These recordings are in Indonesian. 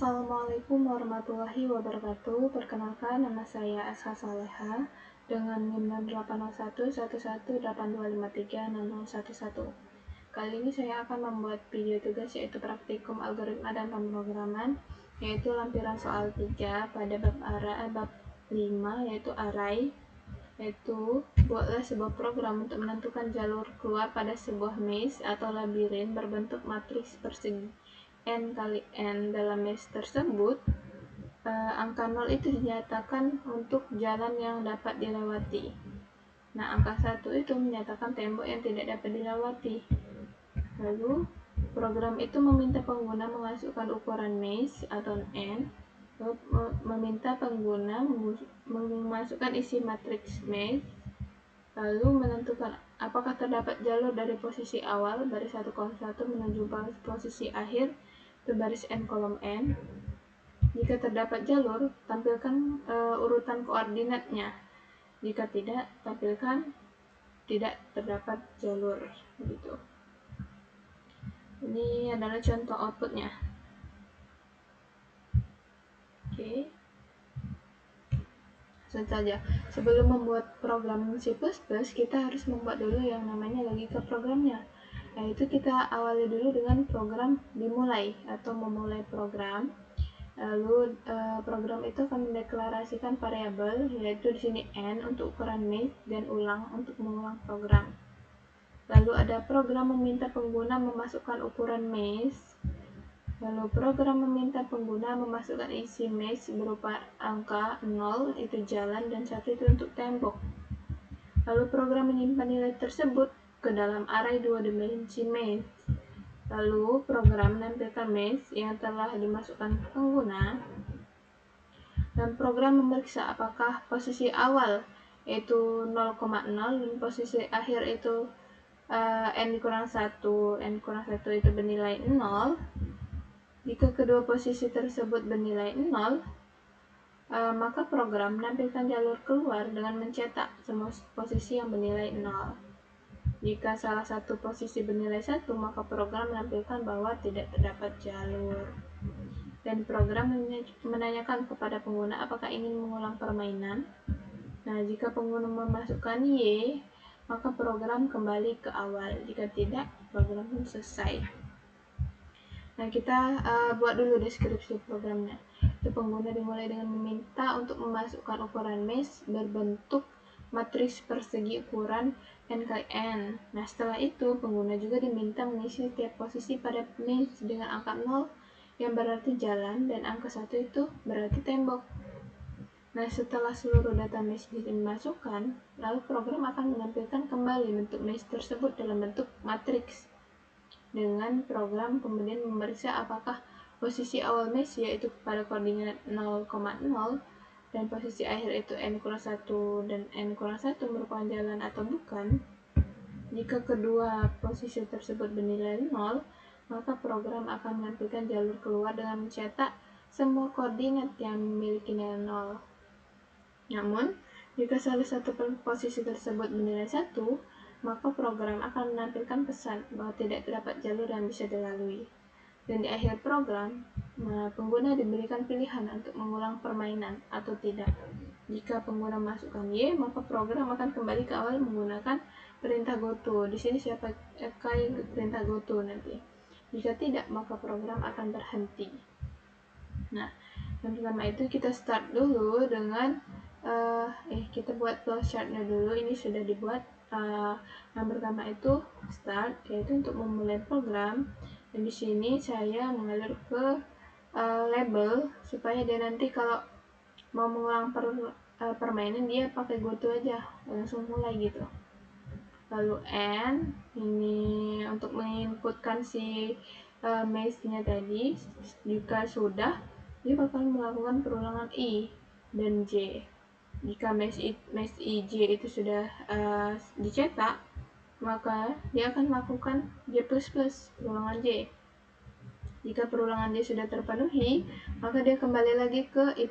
Assalamualaikum warahmatullahi wabarakatuh. Perkenalkan, nama saya Asha Saleha dengan NIM 801118182530011. Kali ini saya akan membuat video tugas yaitu praktikum algoritma dan pemrograman, yaitu lampiran soal 3 pada bab 5 yaitu array, yaitu buatlah sebuah program untuk menentukan jalur keluar pada sebuah maze atau labirin berbentuk matriks persegi n kali n. Dalam maze tersebut, angka 0 itu dinyatakan untuk jalan yang dapat dilewati. Nah, angka 1 itu menyatakan tembok yang tidak dapat dilewati. Lalu, program itu meminta pengguna memasukkan ukuran maze atau n, lalu meminta pengguna memasukkan isi matriks maze, lalu menentukan apakah terdapat jalur dari posisi awal baris 1 kolom 1 menuju posisi akhir ke baris n kolom n. Jika terdapat jalur, tampilkan urutan koordinatnya. Jika tidak, tampilkan tidak terdapat jalur. Begitu. Ini adalah contoh outputnya. Oke. Langsung saja. Sebelum membuat program C++, kita harus membuat dulu yang namanya logika programnya. Yaitu kita awali dulu dengan program dimulai atau memulai program. Lalu program itu akan mendeklarasikan variabel, yaitu di sini n untuk ukuran maze dan ulang untuk mengulang program. Lalu ada program meminta pengguna memasukkan ukuran maze. Lalu program meminta pengguna memasukkan isi maze berupa angka 0 itu jalan dan 1 itu untuk tembok. Lalu program menyimpan nilai tersebut ke dalam array 2 dimensi maze. Lalu program menampilkan maze yang telah dimasukkan pengguna, dan program memeriksa apakah posisi awal yaitu 0,0 dan posisi akhir itu n kurang 1 itu bernilai 0. Jika kedua posisi tersebut bernilai 0, maka program menampilkan jalur keluar dengan mencetak semua posisi yang bernilai 0. Jika salah satu posisi bernilai 1, maka program menampilkan bahwa tidak terdapat jalur. Dan program menanyakan kepada pengguna apakah ingin mengulang permainan. Nah, jika pengguna memasukkan Y, maka program kembali ke awal. Jika tidak, program pun selesai. Nah, kita buat dulu deskripsi programnya. Itu pengguna dimulai dengan meminta untuk memasukkan ukuran maze berbentuk matriks persegi ukuran n kali n. Nah, setelah itu pengguna juga diminta mengisi setiap posisi pada maze dengan angka 0 yang berarti jalan dan angka 1 itu berarti tembok. Nah, setelah seluruh data maze dimasukkan, lalu program akan menampilkan kembali bentuk maze tersebut dalam bentuk matriks. Dengan program kemudian memeriksa apakah posisi awal maze yaitu pada koordinat 0,0 dan posisi akhir itu n kurang 1 dan n kurang 1 merupakan jalan atau bukan. Jika kedua posisi tersebut bernilai 0, maka program akan menampilkan jalur keluar dengan mencetak semua koordinat yang memiliki nilai 0. Namun, jika salah satu posisi tersebut bernilai 1, maka program akan menampilkan pesan bahwa tidak terdapat jalur yang bisa dilalui. Dan di akhir program, pengguna diberikan pilihan untuk mengulang permainan atau tidak. Jika pengguna masukkan Y, maka program akan kembali ke awal menggunakan perintah goto. Di sini saya pakai perintah goto nanti. Jika tidak, maka program akan berhenti. Nah, yang pertama itu kita start dulu dengan kita buat flowchartnya dulu. Ini sudah dibuat. Yang pertama itu start, yaitu untuk memulai program. Dan di sini saya mengalir ke label supaya dia nanti kalau mau mengulang permainan dia pakai goto aja, langsung mulai gitu. Lalu n ini untuk menginputkan si maze-nya tadi. Jika sudah, dia bakal melakukan perulangan i dan j. Jika maze ij itu sudah dicetak, maka dia akan melakukan j++, perulangan j. Jika perulangan j sudah terpenuhi, maka dia kembali lagi ke i++.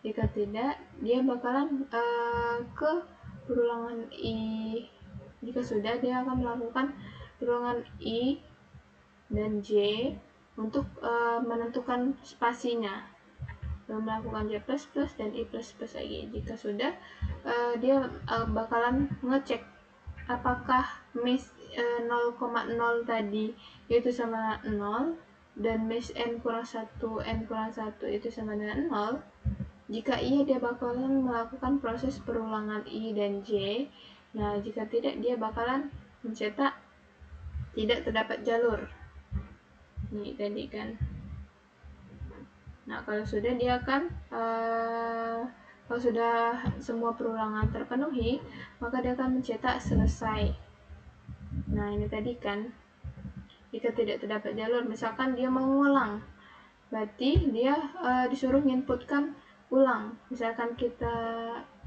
Jika tidak, dia bakalan ke perulangan i. Jika sudah, dia akan melakukan perulangan i dan j. untuk menentukan spasinya, lalu melakukan J++ dan I++ lagi. Jika sudah, dia bakalan ngecek apakah mesh 0,0 tadi itu sama 0 dan mesh n kurang 1 itu sama dengan 0. Jika iya, dia bakalan melakukan proses perulangan I dan J. Nah, jika tidak, dia bakalan mencetak tidak terdapat jalur. Ini tadi kan. Nah, kalau sudah, dia akan kalau sudah semua perulangan terpenuhi, maka dia akan mencetak selesai. Nah, ini tadi kan, jika tidak terdapat jalur, misalkan dia mau ngulang, berarti dia disuruh inputkan ulang. Misalkan kita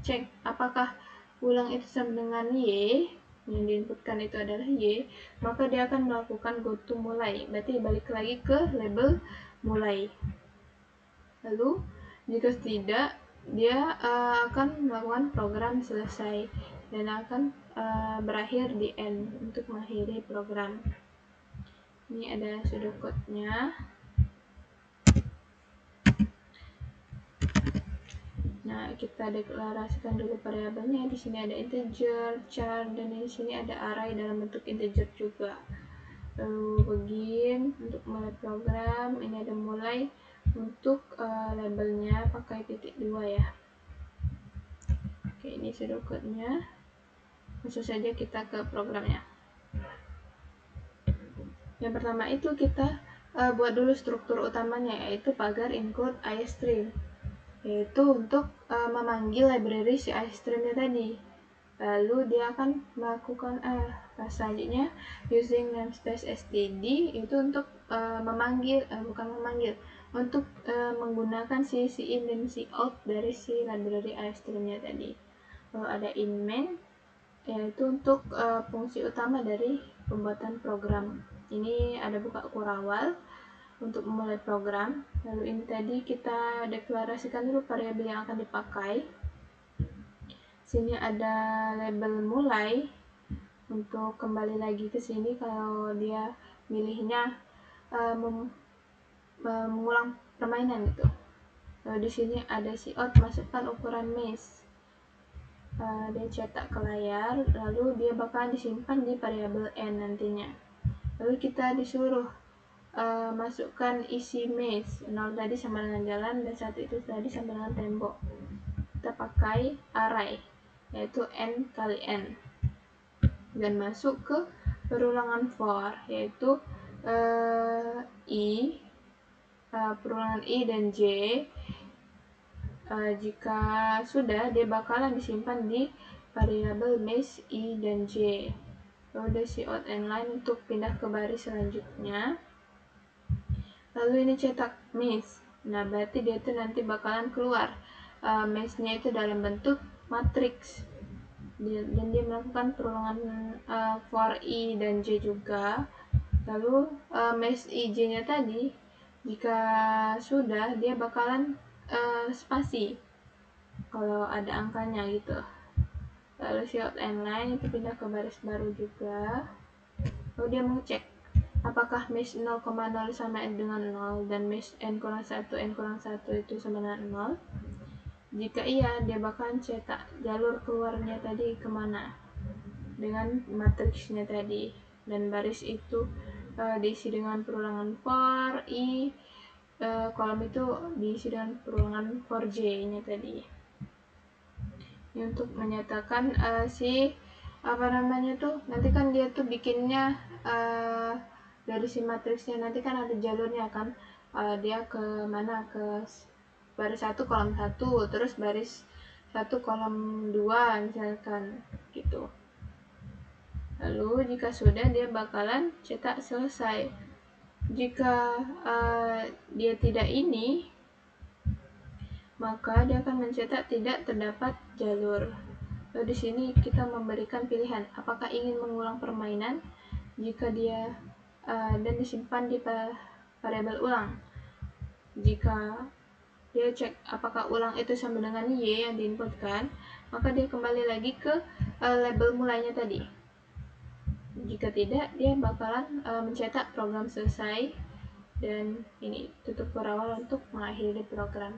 cek apakah ulang itu sama dengan Y, yang diinputkan itu adalah Y, maka dia akan melakukan go to mulai, berarti balik lagi ke label mulai. Lalu jika tidak, dia akan melakukan program selesai dan akan berakhir di end untuk mengakhiri program. Ini ada pseudocode-nya. Nah, kita deklarasikan dulu variabelnya. Di sini ada integer, char, dan di sini ada array dalam bentuk integer juga. Lalu begin untuk mulai program. Ini ada mulai untuk labelnya pakai titik 2 ya. Oke, ini pseudocode-nya. Langsung saja kita ke programnya. Yang pertama itu kita buat dulu struktur utamanya, yaitu pagar include iStream, yaitu untuk memanggil library si iStream-nya tadi. Lalu dia akan melakukan selanjutnya using namespace std, itu untuk untuk menggunakan si in dan si out dari si library iStream-nya tadi. Lalu ada in main, yaitu untuk fungsi utama dari pembuatan program. Ini ada buka kurawal untuk memulai program. Lalu ini tadi kita deklarasikan dulu variabel yang akan dipakai. Sini ada label mulai. Untuk kembali lagi ke sini kalau dia milihnya mengulang permainan gitu. Lalu di sini ada si out, masukkan ukuran mesh. Dia cetak ke layar, lalu dia bakalan disimpan di variabel n nantinya. Lalu kita disuruh masukkan isi mesh, 0 tadi sama dengan jalan dan 1 itu tadi sama dengan tembok. Kita pakai array, yaitu n kali n, dan masuk ke perulangan for, yaitu i, perulangan i dan j. Jika sudah, dia bakalan disimpan di variabel mesh i dan j. Lalu ada si out and line untuk pindah ke baris selanjutnya. Lalu ini cetak mesh. Nah, berarti dia itu nanti bakalan keluar mesh-nya itu dalam bentuk matriks. Dan dia melakukan perulangan for i dan j juga. Lalu mesh i j-nya tadi, jika sudah, dia bakalan spasi kalau ada angkanya gitu. Lalu si out and line itu pindah ke baris baru juga. Lalu dia mau cek apakah mesh 0,0 sama dengan 0 dan mesh n kurang 1 itu sama dengan 0. Jika iya, dia bakalan cetak jalur keluarnya tadi kemana dengan matriksnya tadi, dan baris itu diisi dengan perulangan for i, kolom itu diisi dengan perulangan for j nya tadi. Ini untuk menyatakan nanti kan dia tuh bikinnya dari si matriksnya, nanti kan ada jalurnya kan, dia ke mana, ke baris 1 kolom 1, terus baris 1 kolom 2 misalkan gitu. Lalu jika sudah, dia bakalan cetak selesai. Jika dia tidak ini, maka dia akan mencetak tidak terdapat jalur. Lalu di sini kita memberikan pilihan apakah ingin mengulang permainan, jika dia dan disimpan di variabel ulang. Jika dia cek apakah ulang itu sama dengan y yang diinputkan, maka dia kembali lagi ke label mulainya tadi. Jika tidak, dia bakalan mencetak program selesai dan ini tutup berawal untuk mengakhiri program.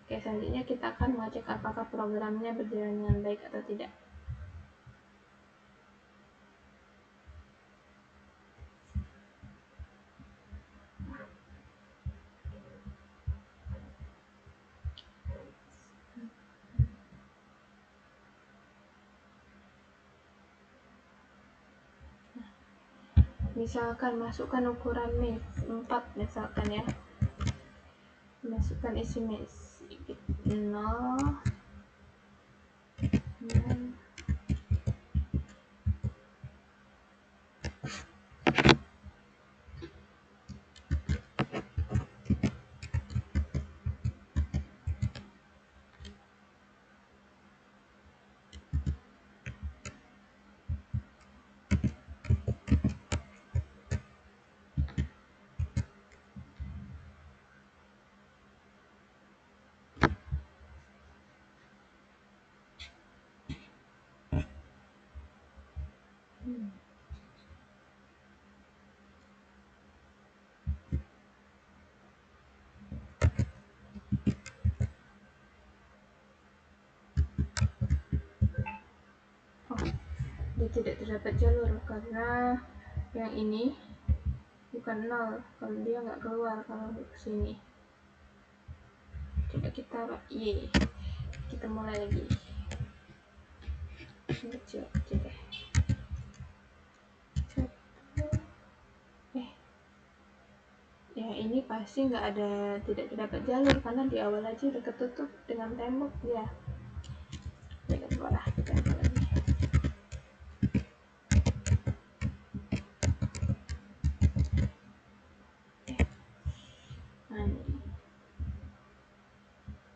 Oke, selanjutnya kita akan mengecek apakah programnya berjalan dengan baik atau tidak. Misalkan masukkan ukuran nih 4 misalkan ya, masukkan isi mes 0 dia tidak terdapat jalur karena yang ini bukan 0 kalau dia nggak keluar kalau ke sini. Coba kita taruh Y, kita mulai lagi kecil deh. Ya ini pasti nggak ada, tidak terdapat jalur karena di awal aja udah ketutup dengan tembok ya. Tidak boleh kita lagi. Nah,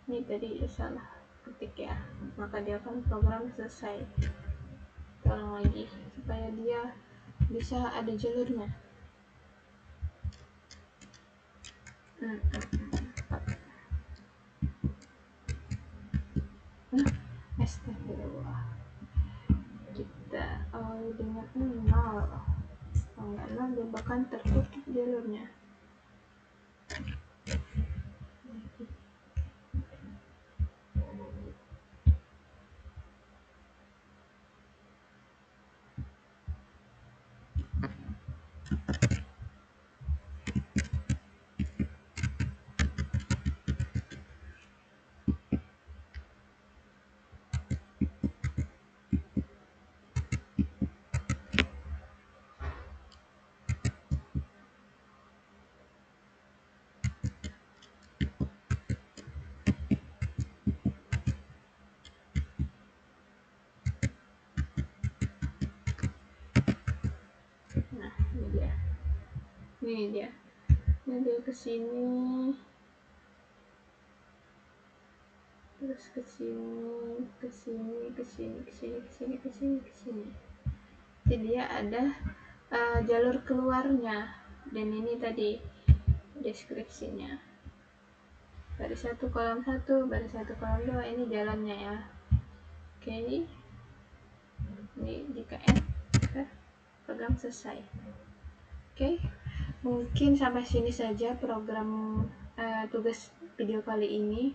ini tadi salah ketik ya, maka dia akan program selesai. Tolong lagi supaya dia bisa ada jalurnya. Astagfirullah, kita awali dengan 0. Kalau nggak 0 dia bahkan tertutup jalurnya. Nah, ini dia kesini, terus kesini. Jadi dia ada jalur keluarnya, dan ini tadi deskripsinya. Baris 1 kolom 1, baris 1 kolom 2, ini jalannya ya. Oke, ini jika program selesai. Oke, mungkin sampai sini saja program tugas video kali ini.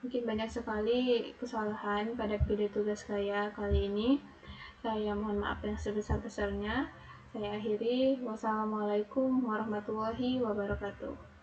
Mungkin banyak sekali kesalahan pada video tugas saya kali ini. Saya mohon maaf yang sebesar-besarnya. Saya akhiri. Wassalamualaikum warahmatullahi wabarakatuh.